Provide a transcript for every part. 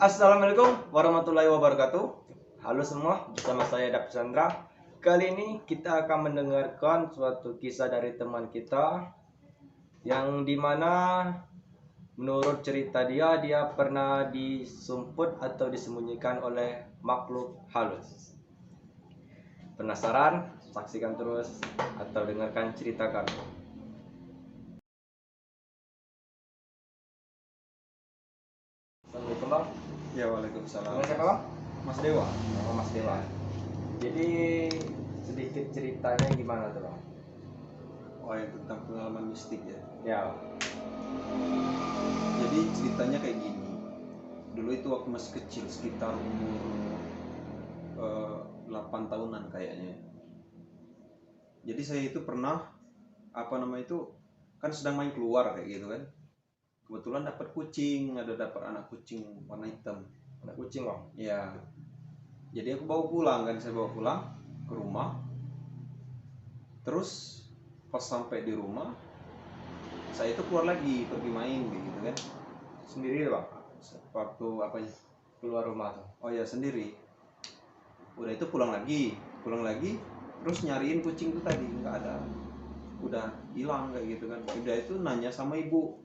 Assalamualaikum warahmatullahi wabarakatuh. Halo semua, bersama saya David Chandra. Kali ini kita akan mendengarkan suatu kisah dari teman kita yang dimana menurut cerita dia pernah disumput atau disembunyikan oleh makhluk halus. Penasaran? Saksikan terus atau dengarkan cerita kami. Assalamualaikum bang. Ya, waalaikumsalam. Dengan siapa bang? Mas Dewa. Oh, Mas Dewa. Jadi sedikit ceritanya gimana tuh bang? Oh, yang tentang pengalaman mistik ya. Ya. Jadi ceritanya kayak gini. Dulu itu waktu masih kecil, sekitar umur 8 tahunan kayaknya. Jadi saya itu pernah kan sedang main keluar kayak gitu kan. Kebetulan dapat kucing, dapat anak kucing warna hitam. Anak kucing bang? Ya. Jadi aku saya bawa pulang ke rumah. Terus pas sampai di rumah, saya itu keluar lagi pergi main gitu kan. Sendiri bang? Waktu apanya? Keluar rumah tuh? Oh ya, sendiri. Udah itu pulang lagi, terus nyariin kucing itu tadi nggak ada, udah hilang kayak gitu kan. Udah itu nanya sama ibu,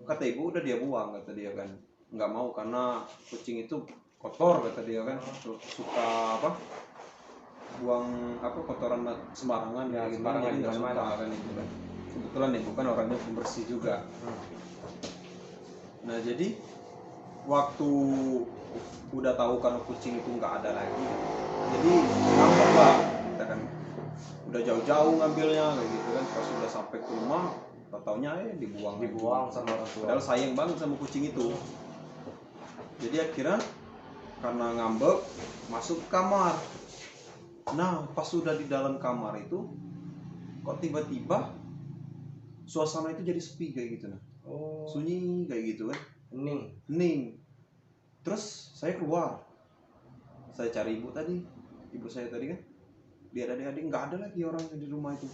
kata ibu udah dia buang, kata dia kan. Nggak mau karena kucing itu kotor, kata dia kan. Suka buang kotoran sembarangan Ya, gitu, sembarangan jadi di nggak mana-mana suka kan itu kan. Kebetulan ibu kan orangnya pembersih juga. Nah jadi waktu udah tahu kalau kucing itu nggak ada lagi, jadi ngambek lah kita kan. Udah jauh-jauh ngambilnya kayak gitu kan. Pas sudah sampai ke rumah, taunya dibuang sama orang tua. Padahal sayang banget sama kucing itu. Jadi akhirnya karena ngambek, masuk ke kamar. Nah pas sudah di dalam kamar itu, kok tiba-tiba suasana itu jadi sepi kayak gitu nah. Sunyi kayak gitu kan. Hening. Terus saya keluar, saya cari ibu saya tadi kan. Dia ada adik, nggak ada lagi orang di rumah itu.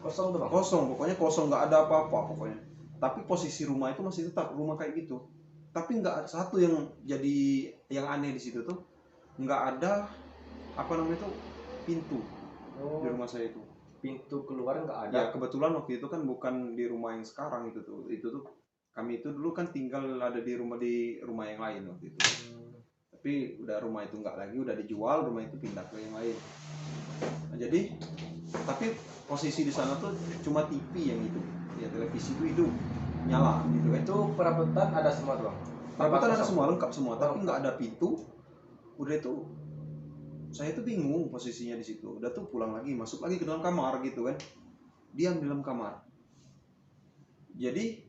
Kosong tuh bang? Kosong, pokoknya kosong, nggak ada apa-apa pokoknya. Tapi posisi rumah itu masih tetap rumah kayak gitu. Tapi nggak ada satu yang jadi yang aneh di situ tuh, nggak ada pintu di rumah saya itu. Pintu keluar nggak ada? Ya kebetulan waktu itu kan bukan di rumah yang sekarang itu tuh kami itu dulu kan tinggal ada di rumah yang lain waktu itu. Tapi udah rumah itu nggak lagi, udah dijual, rumah itu pindah ke yang lain. Nah, jadi tapi posisi di sana tuh cuma TV yang hidup, ya televisi itu hidup nyala gitu kan. Itu perabotan ada semua tuh bang? Perabotan ada semua, lengkap semua, tapi nggak ada pintu. Udah itu saya tuh bingung posisinya di situ. Udah tuh pulang lagi, masuk lagi ke dalam kamar gitu kan, diam di dalam kamar. Jadi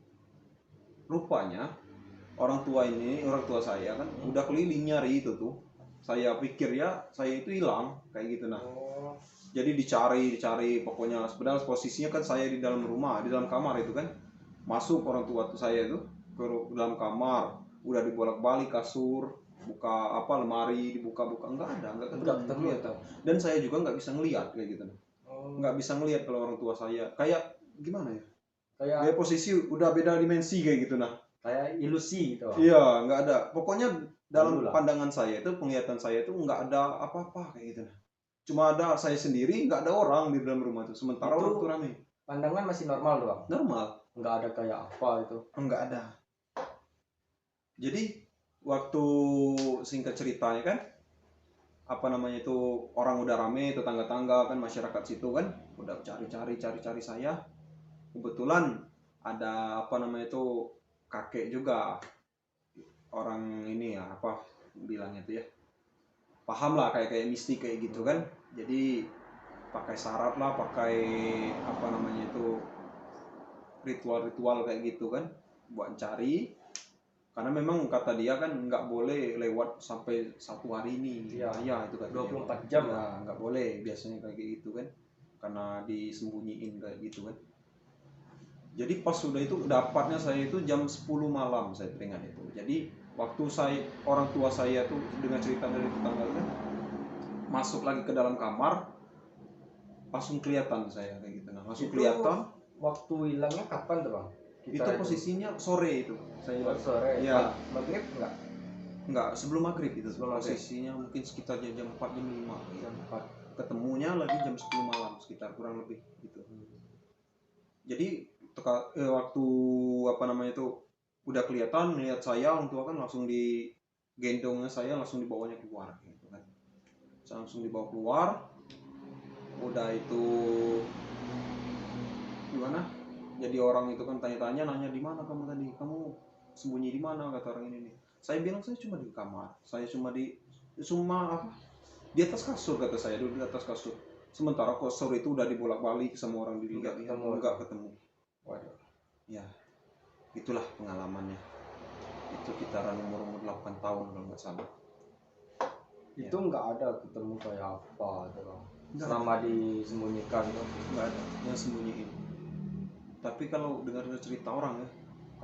rupanya orang tua saya kan udah keliling nyari itu tuh. Saya pikir ya saya itu hilang kayak gitu nah. Jadi dicari pokoknya. Sebenarnya posisinya kan saya di dalam rumah, di dalam kamar itu kan. Masuk orang tua saya itu ke dalam kamar, udah dibolak-balik kasur, buka lemari, dibuka-buka, nggak ketemu ya. Dan saya juga nggak bisa ngelihat kayak gitu nah. Nggak bisa ngelihat kalau orang tua saya kayak gimana ya, kayak posisi udah beda dimensi kayak gitu nah. Kayak ilusi gitu. Iya, nggak ada. Pokoknya dalam pandangan saya itu, penglihatan saya itu nggak ada apa-apa kayak gitu nah. Cuma ada saya sendiri, nggak ada orang di dalam rumah itu. Sementara orang itu ramai. Pandangan masih normal doang? Normal. Nggak ada kayak apa itu? Nggak ada. Jadi waktu singkat ceritanya kan, orang udah rame, tetangga-tangga kan, masyarakat situ kan, udah cari saya. Kebetulan ada kakek juga, orang ini ya bilangnya tuh ya, paham lah kayak mistik kayak gitu kan. Jadi pakai syarat lah, pakai ritual kayak gitu kan buat cari. Karena memang kata dia kan nggak boleh lewat sampai 1 hari ini. Ya itu kan 24 jam ya, nggak boleh biasanya kayak gitu kan, karena disembunyiin kayak gitu kan. Jadi pas sudah itu dapatnya saya itu jam 10 malam, saya teringat itu. Jadi waktu orang tua saya tuh dengan cerita dari tetangga kan, masuk lagi ke dalam kamar, langsung kelihatan saya kayak gitu. Nah, langsung kelihatan. Waktu hilangnya kapan tuh bang? Itu posisinya sore itu. Saya sore. Ya. Maghrib Enggak, sebelum maghrib itu. Sebelum maghrib. Posisinya mungkin sekitar jam 4 jam 5. Jam 4. Ketemunya lagi jam 10 malam sekitar kurang lebih gitu. Jadi waktu apa namanya itu udah kelihatan lihat saya, orang tua kan langsung digendongnya saya, langsung dibawanya keluar gitu kan. Saya langsung dibawa keluar. Udah itu gimana? Jadi orang itu kan tanya-tanya, nanya di mana kamu tadi? Kamu sembunyi di mana, kata orang ini nih. Saya bilang saya cuma di kamar. Saya cuma apa? Di atas kasur, kata saya, dulu di atas kasur. Sementara kasur itu udah dibolak-balik sama orang dilihat, enggak ketemu. Waduh. Ya, itulah pengalamannya. Itu kitaran umur 8 tahun kalau nggak salah. Itu nggak ada ketemu kayak apa gitu. Selama disembunyikan tuh nggak ada yang sembunyiin. Tapi kalau dengar cerita orang ya,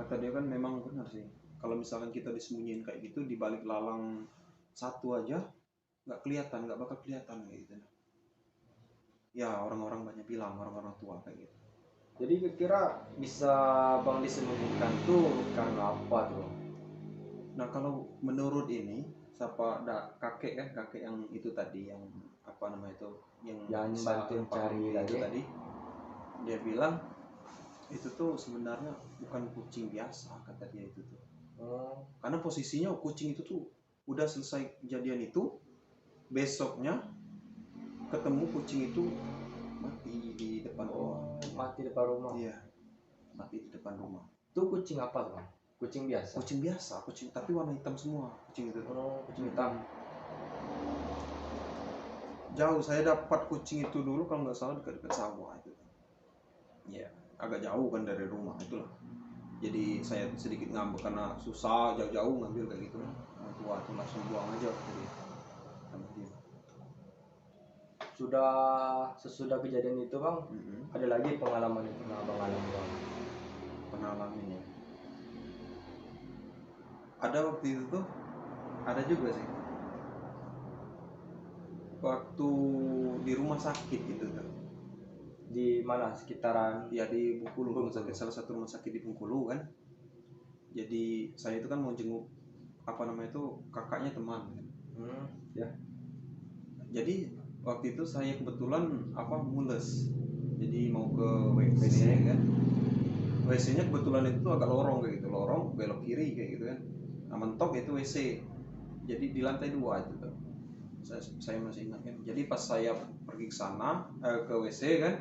kata dia kan memang benar sih. Kalau misalkan kita disembunyiin kayak gitu di balik lalang satu aja, nggak kelihatan, nggak bakal kelihatan kayak gitu. Ya orang-orang banyak bilang, orang-orang tua kayak gitu. Jadi kira bisa bang disembunyikan tuh karena apa tuh? Nah kalau menurut ini, kakek yang itu tadi, yang apa namanya itu, yang bantu cari itu tadi, dia bilang itu tuh sebenarnya bukan kucing biasa, kata dia itu tuh. Karena posisinya kucing itu tuh udah selesai kejadian itu, besoknya ketemu kucing itu mati di depan rumah. Mati di depan rumah? Iya, mati di depan rumah. Itu kucing apa tuh? Kucing biasa? Kucing biasa, kucing tapi warna hitam semua kucing itu. Kucing hitam. Jauh, saya dapat kucing itu dulu kalau nggak salah dekat-dekat sawah itu. Iya, agak jauh kan dari rumah itulah. Jadi saya sedikit ngambek karena susah jauh-jauh ngambil kayak gitu. Orang tua tuh langsung buang aja jadi sama dia. Sesudah kejadian itu bang, ada lagi pengalaman yang pernah abang alami bang? Pengalaman ya. Ada waktu itu tuh, ada juga sih. Waktu di rumah sakit gitu tuh. Di mana sekitaran? Ya di Bengkulu, salah satu rumah sakit di Bengkulu kan. Jadi saya itu kan mau jenguk apa namanya itu kakaknya teman kan. Ya. Jadi waktu itu saya kebetulan mules. Jadi mau ke WC kan. WC-nya kebetulan itu agak lorong kayak gitu, lorong belok kiri kayak gitu kan. Nah, mentok itu WC. Jadi di lantai 2 itu tuh. Saya masih ingat kan. Jadi pas saya pergi ke sana ke WC kan,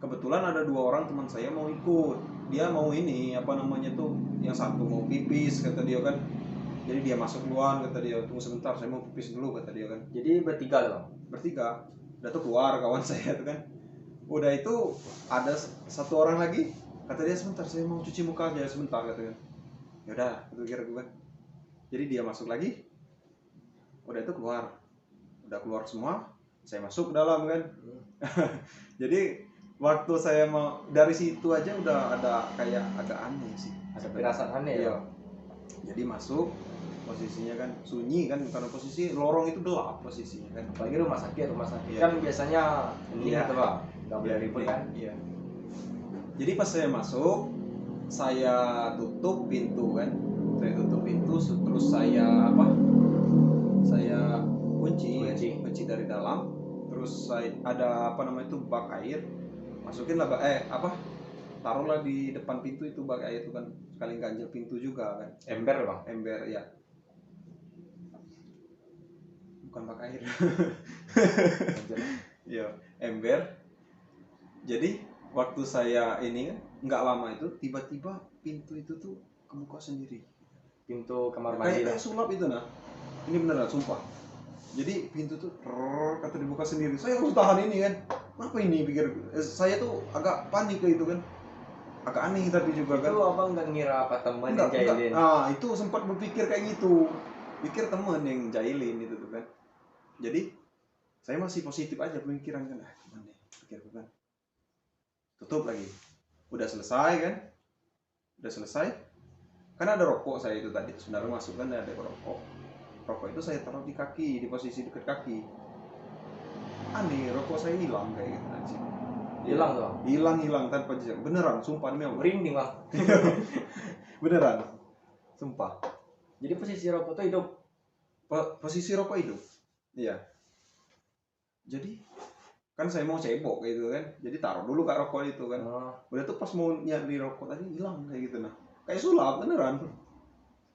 kebetulan ada 2 orang teman saya mau ikut. Dia mau ini apa namanya tuh, yang satu mau pipis kata dia kan. Jadi dia masuk duluan kata dia, tunggu sebentar saya mau pipis dulu kata dia kan. Jadi bertiga loh? Bertiga. Udah tuh keluar kawan saya tuh kan. Udah itu ada satu orang lagi, kata dia sebentar saya mau cuci muka aja sebentar kata dia. Ya udah, itu kira gue. Jadi dia masuk lagi. Udah itu keluar. Udah keluar semua, saya masuk ke dalam kan. Jadi waktu saya mau dari situ aja udah ada kayak agak aneh sih. Ada perasaan aneh ya. Jadi masuk, posisinya kan sunyi kan, karena posisi lorong itu gelap posisinya kan. Apalagi rumah sakit kan biasanya ini gitu pak, nggak boleh ribut kan. Iya. Jadi pas saya masuk, saya tutup pintu kan. Saya tutup pintu, terus saya kunci dari dalam. Terus saya ada bak air, masukin lah taruhlah di depan pintu itu bak air itu kan, sekali ganjil pintu juga kan. Ember bang? Ember ya, bukan bak air. Ya ember. Jadi waktu saya ini kan nggak lama itu tiba-tiba pintu itu tuh kebuka sendiri. Pintu kamar mandi kayak sulap itu nah. Ini beneran sumpah. Jadi pintu tuh kata dibuka sendiri. Saya harus tahan ini kan. Apa ini pikir saya tuh agak panik ke itu kan. Agak aneh tapi juga kan. Itu abang nggak ngira apa teman yang jahilin? Ah itu sempat berpikir kayak gitu. Pikir teman yang jahilin itu tuh kan. Jadi saya masih positif aja pemikiran kan. Teman deh pikirku kan. Tutup lagi. Udah selesai kan. Udah selesai. Kan ada rokok saya itu tadi. Sebenarnya masuk kan ada rokok. Rokok itu saya taruh di kaki, di posisi dekat kaki. Aneh, rokok saya hilang kayak gitu. Hilang tuh. Hilang tanpa jejak. Beneran, sumpah demi Allah. Merinding bang. Beneran. Sumpah. Jadi posisi rokok tuh hidup. Posisi rokok itu. Iya. Jadi kan saya mau cebok gitu kan. Jadi taruh dulu kak rokok itu kan. Udah tuh pas mau nyari rokok tadi hilang kayak gitu nah. Kayak sulap beneran.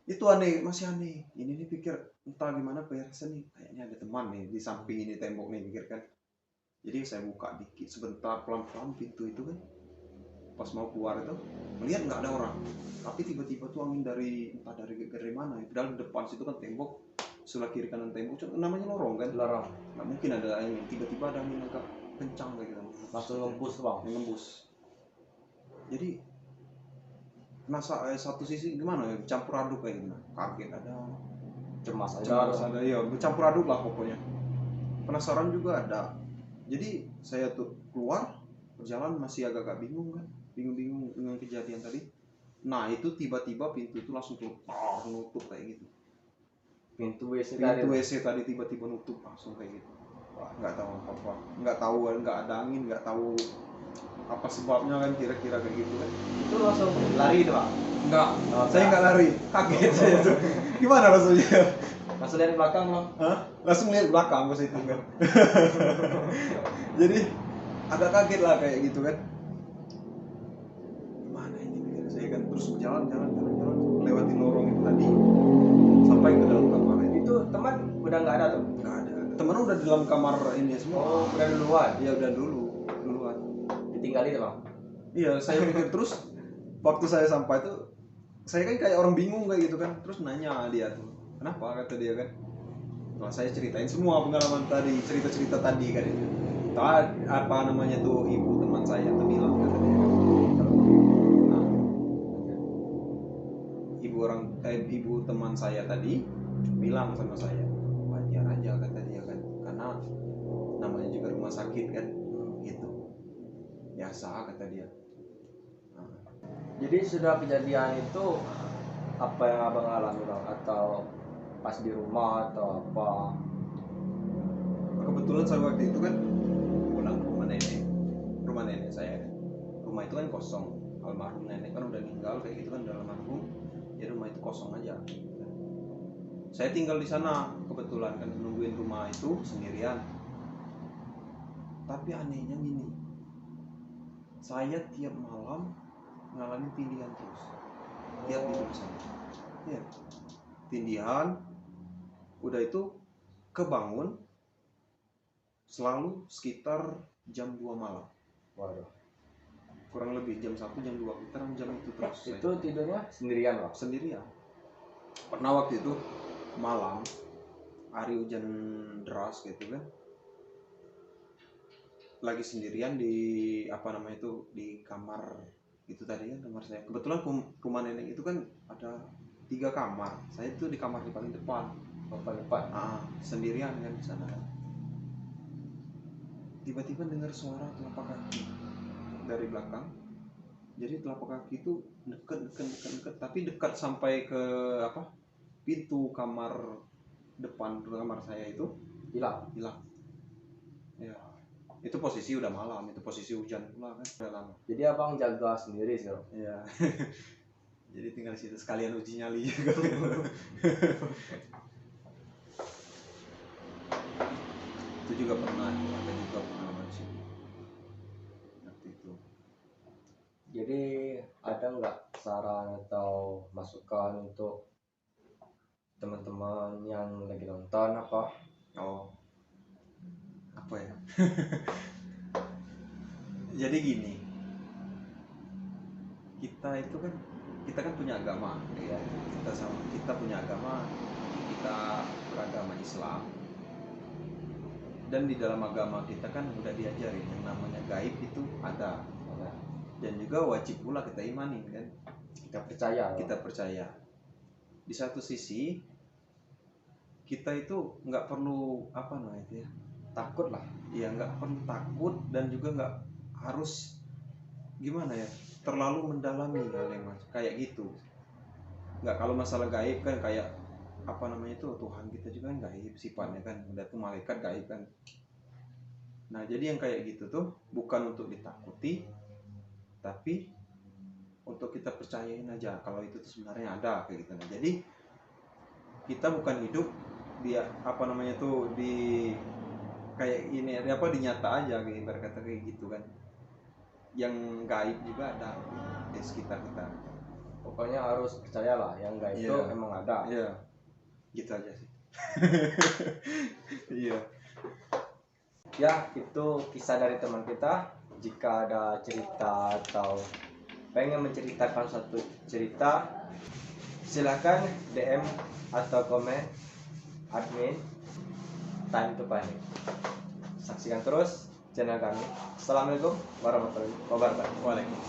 Itu aneh, masih aneh. Ini nih pikir entah gimana beresnya nih. Kayaknya ada teman nih di samping ini tembok nih pikir kan. Jadi saya buka dikit sebentar pelan-pelan pintu itu kan. Pas mau keluar itu melihat nggak ada orang. Tapi tiba-tiba tuh angin entah dari mana. Padahal depan situ kan tembok, sebelah kiri kanan tembok, namanya lorong kan. Lorong. Nggak mungkin ada angin. Tiba-tiba ada angin agak kencang kayak gitu. Langsung ngembus bang. Ngembus. Jadi satu sisi gimana ya, campur aduk kayak gitu. Kaget ada, Cemas ada, ya bercampur aduk lah pokoknya. Penasaran juga ada. Jadi saya tuh keluar berjalan masih agak-agak bingung kan, bingung dengan kejadian tadi. Nah itu tiba-tiba pintu itu langsung nutup kayak gitu. Pintu WC tadi tiba-tiba nutup langsung kayak gitu. Wah, nggak tahu apa-apa, nggak ada angin, nggak tahu apa sebabnya kan kira-kira kayak gitu kan. Itu langsung lari itu bang? Enggak, saya nggak lari, kaget saya tuh. Gimana rasanya? Langsung lihat belakang bang? Hah? Langsung lihat belakang pas itu kan. Jadi agak kaget lah kayak gitu kan. Gimana ini pikir saya kan, terus jalan lewati lorong itu tadi sampai ke dalam kamar ini. Itu teman udah nggak ada tuh? Nggak ada. Teman udah di dalam kamar ini semua. Oh, udah duluan? Iya udah duluan. Ditinggalin bang? Iya, saya pikir terus waktu saya sampai tuh saya kan kayak orang bingung kayak gitu kan. Terus nanya dia tuh, kenapa kata dia kan. Nah, saya ceritain semua pengalaman tadi, cerita tadi kan itu. Apa namanya tuh ibu teman saya tuh bilang kata dia. Nah, ibu teman saya tadi bilang sama saya, wajar aja kata dia kan, karena namanya juga rumah sakit kan, gitu. Biasa kata dia. Nah. Jadi sudah kejadian itu apa yang abang alami bang? Atau pas di rumah atau apa? Kebetulan saya waktu itu kan pulang ke rumah nenek saya. Rumah itu kan kosong, almarhum nenek kan udah meninggal kayak gitu kan, udah almarhum. Ya rumah itu kosong aja. Saya tinggal di sana kebetulan kan, nungguin rumah itu sendirian. Tapi anehnya gini, saya tiap malam ngalamin tindihan terus. Tiap tidur di sana. Ya, tindihan. Udah itu kebangun selalu sekitar jam 2 malam. Waduh. Kurang lebih jam 1, jam 2 putaran jam itu terus. Itu saya tidurnya sendirian bang? Sendirian. Pernah waktu itu malam, hari hujan deras gitu kan. Lagi sendirian di di kamar itu tadi kan, kamar saya. Kebetulan rumah nenek itu kan ada 3 kamar. Saya itu di kamar di paling depan. Sendirian kan di sana. Tiba-tiba dengar suara telapak kaki dari belakang. Jadi telapak kaki itu dekat, tapi dekat sampai ke pintu kamar depan kamar saya itu hilang. Ya, itu posisi udah malam, itu posisi hujan pula kan, udah lama. Jadi abang jaga sendiri sih bang? Iya. Jadi tinggal di situ sekalian uji nyali juga. Itu juga pernah ada juga pengalaman sih waktu itu. Jadi ada nggak saran atau masukan untuk teman-teman yang lagi nonton apa? Apa ya? Jadi gini, kita kan punya agama ya. Kita punya agama, kita beragama Islam. Dan di dalam agama kita kan udah diajarin yang namanya gaib itu ada. Dan juga wajib pula kita imanin kan. Kita percaya. Di satu sisi kita itu nggak perlu takut lah. Ya nggak perlu takut, dan juga nggak harus gimana ya, terlalu mendalami hal yang kayak gitu. Nggak, kalau masalah gaib kan kayak Tuhan kita juga kan gaib sifatnya kan, udah tuh malaikat gaib kan. Nah, jadi yang kayak gitu tuh bukan untuk ditakuti, tapi untuk kita percayain aja kalau itu tuh sebenarnya ada kayak gitu. Nah, jadi kita bukan hidup dia apa namanya tuh di kayak ini apa di nyata aja kayak ibarat kata kayak gitu kan. Yang gaib juga ada di sekitar kita. Pokoknya harus percayalah yang gaib itu Iya. emang ada. Iya. Gitu aja sih. Iya. Ya, itu kisah dari teman kita. Jika ada cerita atau pengen menceritakan suatu cerita, silahkan DM atau komen admin Time to Panic. Saksikan terus channel kami. Assalamualaikum warahmatullahi wabarakatuh. Waalaikumsalam.